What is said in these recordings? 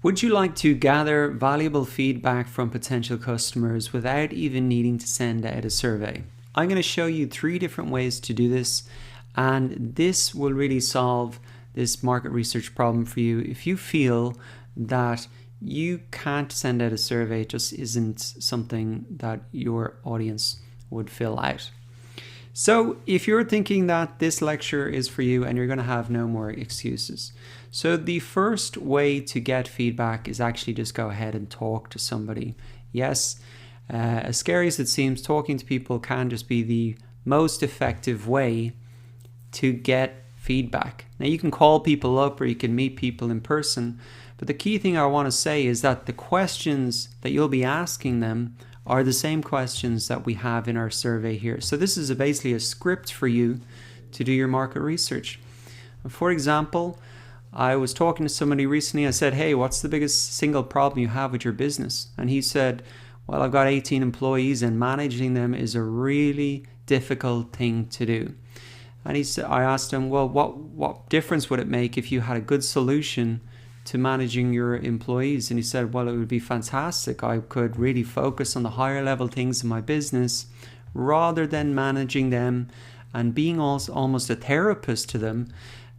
Would you like to gather valuable feedback from potential customers without even needing to send out a survey? I'm going to show you 3 different ways to do this, and this will really solve this market research problem for you. If you feel that you can't send out a survey, it just isn't something that your audience would fill out. So if you're thinking that this lecture is for you and you're going to have no more excuses. So the first way to get feedback is actually just go ahead and talk to somebody. Yes, as scary as it seems, talking to people can just be the most effective way to get feedback. Now you can call people up or you can meet people in person, but the key thing I want to say is that the questions that you'll be asking them are the same questions that we have in our survey here. So this is basically a script for you to do your market research. For example, I was talking to somebody recently. I said, hey, what's the biggest single problem you have with your business? And he said, well, I've got 18 employees and managing them is a really difficult thing to do. And I asked him, well, what difference would it make if you had a good solution to managing your employees? And he said, well, it would be fantastic. I could really focus on the higher level things in my business rather than managing them and being almost a therapist to them,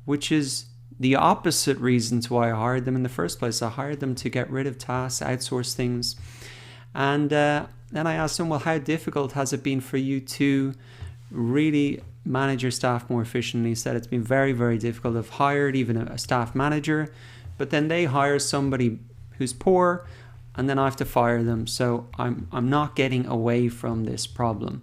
which is the opposite reasons why I hired them in the first place. I hired them to get rid of tasks, outsource things. And then I asked him, well, how difficult has it been for you to really manage your staff more efficiently? He said it's been very, very difficult. I've hired even a staff manager, but then they hire somebody who's poor and then I have to fire them. So I'm not getting away from this problem.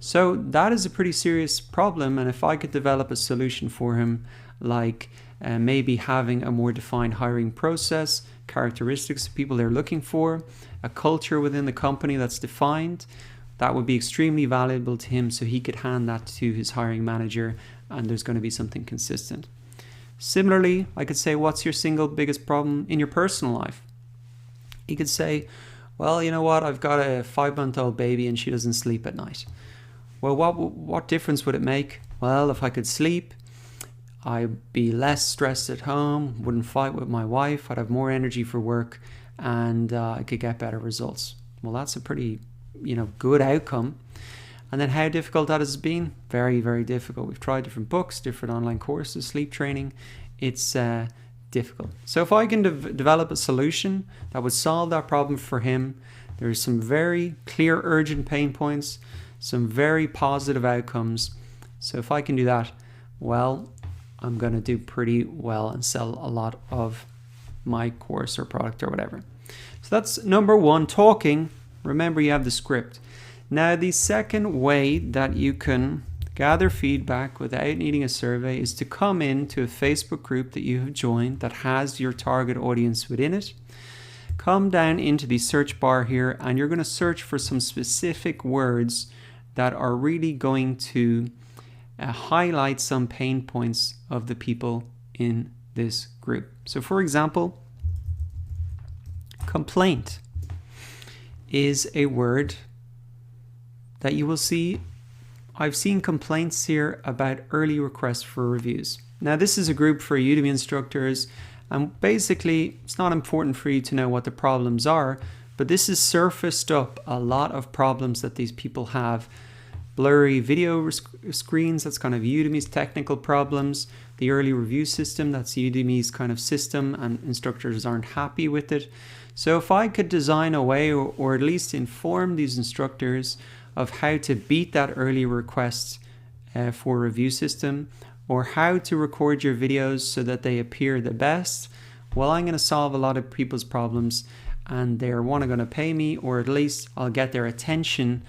So that is a pretty serious problem. And if I could develop a solution for him, like maybe having a more defined hiring process, characteristics of people they're looking for, a culture within the company that's defined, that would be extremely valuable to him, so he could hand that to his hiring manager and there's going to be something consistent. Similarly, I could say, what's your single biggest problem in your personal life? He could say, well, you know what, I've got a 5-month-old baby and she doesn't sleep at night. Well, what difference would it make? Well, if I could sleep, I'd be less stressed at home, wouldn't fight with my wife, I'd have more energy for work, and I could get better results. Well, that's a pretty good outcome. And then how difficult that has been? Very, very difficult. We've tried different books, different online courses, sleep training. It's difficult. So if I can develop a solution that would solve that problem for him, there's some very clear urgent pain points, some very positive outcomes. So if I can do that, well, I'm going to do pretty well and sell a lot of my course or product or whatever. So that's number 1, talking. Remember, you have the script. Now, the second way that you can gather feedback without needing a survey is to come into a Facebook group that you have joined that has your target audience within it. Come down into the search bar here and you're going to search for some specific words that are really going to highlight some pain points of the people in this group. So for example, complaint is a word that you will see. I've seen complaints here about early requests for reviews. Now this is a group for Udemy instructors, and basically it's not important for you to know what the problems are, but this has surfaced up a lot of problems that these people have. Blurry video screens, that's kind of Udemy's technical problems. The early review system, that's Udemy's kind of system, and instructors aren't happy with it. So if I could design a way or at least inform these instructors of how to beat that early request for review system, or how to record your videos so that they appear the best, well, I'm going to solve a lot of people's problems and they're going to pay me, or at least I'll get their attention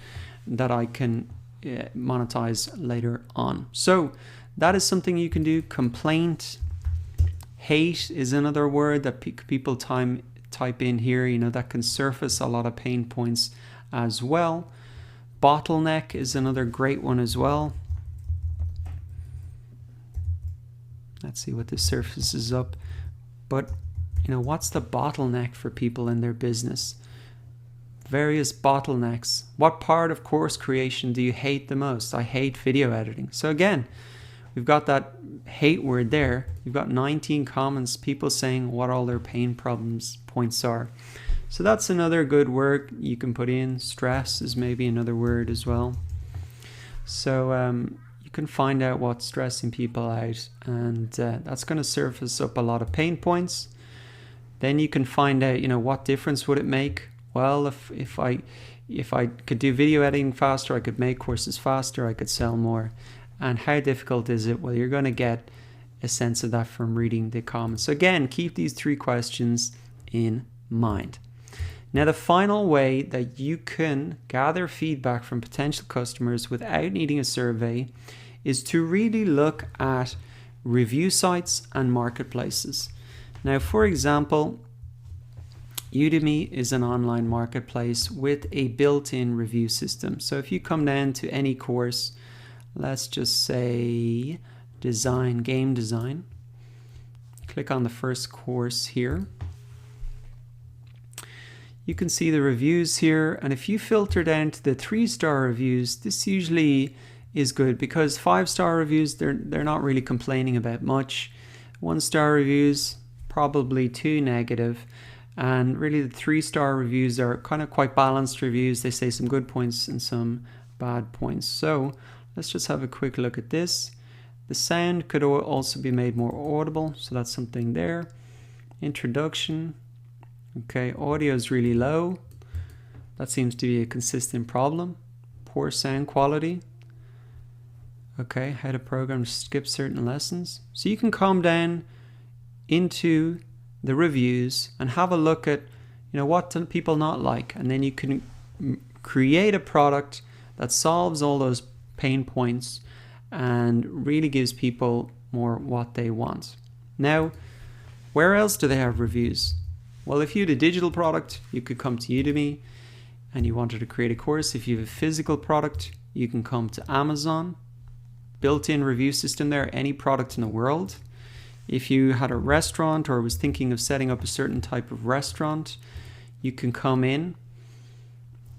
that I can monetize later on. So that is something you can do. Complaint. Hate is another word that people type in here, that can surface a lot of pain points as well. Bottleneck is another great one as well. Let's see what this surfaces up. But what's the bottleneck for people in their business? Various bottlenecks. What part of course creation do you hate the most? I hate video editing. So again, we've got that hate word there. You've got 19 comments, people saying what all their pain points are. So that's another good word you can put in. Stress is maybe another word as well. So you can find out what's stressing people out, and that's going to surface up a lot of pain points. Then you can find out, what difference would it make? Well, if I could do video editing faster, I could make courses faster, I could sell more. And how difficult is it? Well, you're going to get a sense of that from reading the comments. So again, keep these 3 questions in mind. Now, the final way that you can gather feedback from potential customers without needing a survey is to really look at review sites and marketplaces. Now, for example, Udemy is an online marketplace with a built-in review system. So if you come down to any course, let's just say game design, click on the first course here. You can see the reviews here, and if you filter down to the 3-star reviews, this usually is good, because 5-star reviews, they're not really complaining about much. 1-star reviews, probably too negative, and really the 3-star reviews are kind of quite balanced reviews. They say some good points and some bad points. So let's just have a quick look at this. The sound could also be made more audible, so that's something there. Introduction. Okay, audio is really low. That seems to be a consistent problem. Poor sound quality. Okay, how to program to skip certain lessons. So you can come down into the reviews and have a look at, what do people not like, and then you can create a product that solves all those pain points and really gives people more what they want. Now, where else do they have reviews? Well, if you had a digital product, you could come to Udemy and you wanted to create a course. If you have a physical product, you can come to Amazon. Built-in review system there, any product in the world. If you had a restaurant or was thinking of setting up a certain type of restaurant, you can come in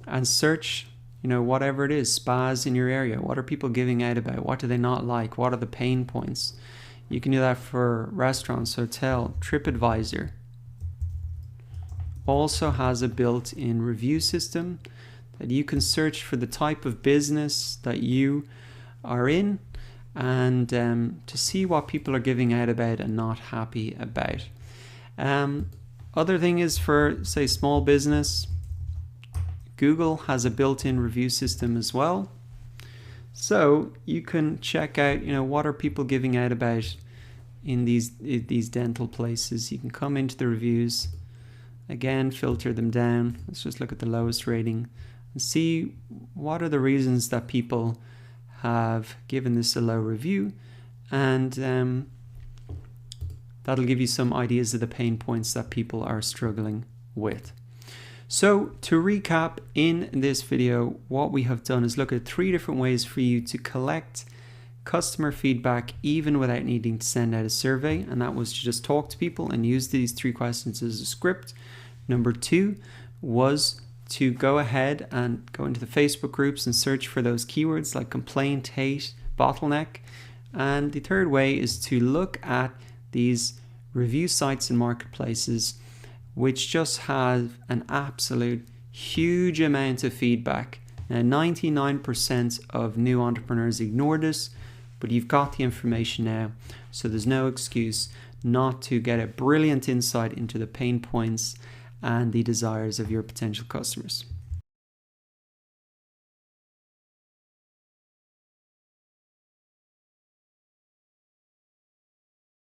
and search, whatever it is, spas in your area. What are people giving out about? What do they not like? What are the pain points? You can do that for restaurants, hotel. TripAdvisor also has a built-in review system that you can search for the type of business that you are in, and to see what people are giving out about and not happy about. Other thing is for, say, small business, Google has a built-in review system as well. So you can check out, what are people giving out about in these dental places. You can come into the reviews, again, filter them down. Let's just look at the lowest rating and see what are the reasons that people have given this a low review, and that'll give you some ideas of the pain points that people are struggling with. So to recap, in this video, what we have done is look at 3 different ways for you to collect customer feedback even without needing to send out a survey, and that was to just talk to people and use these 3 questions as a script. Number 2 was to go ahead and go into the Facebook groups and search for those keywords like complaint, hate, bottleneck. And the 3rd way is to look at these review sites and marketplaces which just have an absolute huge amount of feedback. Now, 99% of new entrepreneurs ignore this, but you've got the information now, so there's no excuse not to get a brilliant insight into the pain points and the desires of your potential customers.